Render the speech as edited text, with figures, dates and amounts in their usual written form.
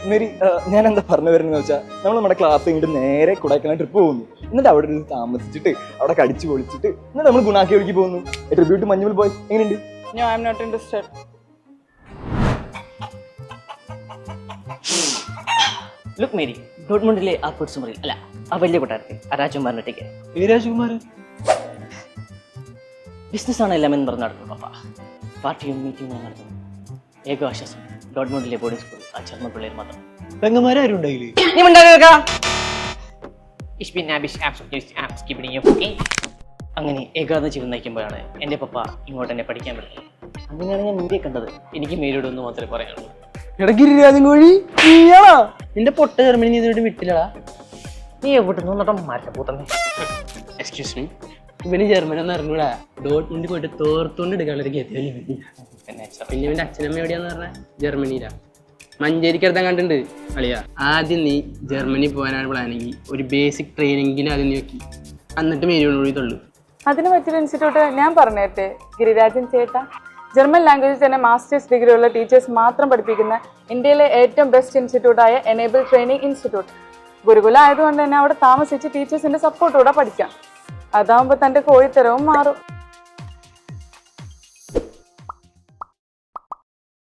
Mary ഞാൻ എന്താ പറഞ്ഞു വരുന്നത് വെച്ചാൽ നമ്മൾ നമ്മുടെ ക്ലാസ് കഴിഞ്ഞിട്ട് നേരെ കൊടൈക്കനാൽ ട്രിപ്പ് പോകുന്നു. എന്നിട്ട് അവിടെ ഇരുന്ന് താമസിച്ചിട്ട് അവിടെ കടിച്ചു പൊളിച്ചിട്ട് എന്നിട്ട് നമ്മൾ ഗുണാക്കി ഒഴുകി പോകുന്നു. ട്രിബ്യൂട്ട് മഞ്ഞുമൽ ബോയ് എങ്ങനെയുണ്ട്? No, I'm not interested. Look Mary, ഡോട്ട്മണ്ടിലെ ആ കുടിസുമുറി അല്ല ആ വലിയ കൊട്ടാരത്തിൽ ആ രാജകുമാരനൊറ്റയ്ക്ക് ഏ രാജകുമാരൻ ബിസിനസ്സാണ് എല്ലാം എന്ന് പറഞ്ഞ് നടന്നു പപ്പ. പാർട്ടിയും മീറ്റിംഗും നടന്നു. ഏക ആശ്വാസം ഡോട്ട്മണ്ടിലെ ബോർഡിംഗ് സ്കൂൾ ആ ചെറുമ പിള്ളേർ മാത്രം. പെങ്ങന്മാരും ഉണ്ടായില്ലേ? അങ്ങനെ ഏകാന്ത ജീവിതം നയിക്കുമ്പോഴാണ് എൻ്റെ പപ്പ ഇങ്ങോട്ട് എന്നെ പഠിക്കാൻ വരുന്നത്. അങ്ങനെയാണ് ഞാൻ ഇന്ത്യയെ കണ്ടത്. എനിക്ക് മേരിയോട് ഒന്ന് മാത്രമേ പറയാനുള്ളൂ. നിന്റെ പൊട്ട ജർമ്മനി നീ ഇതുവരെ വിട്ടില്ലടാ. നീ എവിടെ നിന്നിട്ടും മരപ്പൂത്തന്നെ. എക്സ്ക്യൂസ് മീ, ഇവന് ജർമ്മനി ഒന്നും അറിഞ്ഞൂടാ. ഡോട്ട്മുണ്ടിൽ പോയിട്ട് തോർത്തോണ്ട് എടുക്കാനുള്ള ഗതിയല്ലേ. പിന്നെ ഇവന്റെ അച്ഛനമ്മ എവിടെയാന്ന് പറഞ്ഞാൽ ജർമ്മനിയിലാ. മഞ്ചേരിക്കടുത്താൻ കണ്ടിട്ടുണ്ട് അളിയാ. ആദ്യം നീ ജർമ്മനി പോകാനാണ് പ്ലാനെങ്കിൽ ഒരു ബേസിക് ട്രെയിനിങ്ങിന് ആദ്യം നീ വെക്കി, എന്നിട്ട് മേരിയോട് തള്ളു. അതിന് പറ്റിയൊരു ഇൻസ്റ്റിറ്റ്യൂട്ട് ഞാൻ പറഞ്ഞേട്ടെ ഗിരിരാജൻ ചേട്ടാ. ജർമ്മൻ ലാംഗ്വേജിൽ തന്നെ മാസ്റ്റേഴ്സ് ഡിഗ്രി ഉള്ള ടീച്ചേഴ്സ് മാത്രം പഠിപ്പിക്കുന്ന ഇന്ത്യയിലെ ഏറ്റവും ബെസ്റ്റ് ഇൻസ്റ്റിറ്റ്യൂട്ടായ എനേബിൾ ട്രെയിനിങ് ഇൻസ്റ്റിറ്റ്യൂട്ട്. ഗുരുകുലം ആയതുകൊണ്ട് തന്നെ അവിടെ താമസിച്ച് ടീച്ചേഴ്സിന്റെ സപ്പോർട്ടോടെ പഠിക്കാം. അതാവുമ്പോൾ തന്റെ കോഴിത്തരവും മാറും.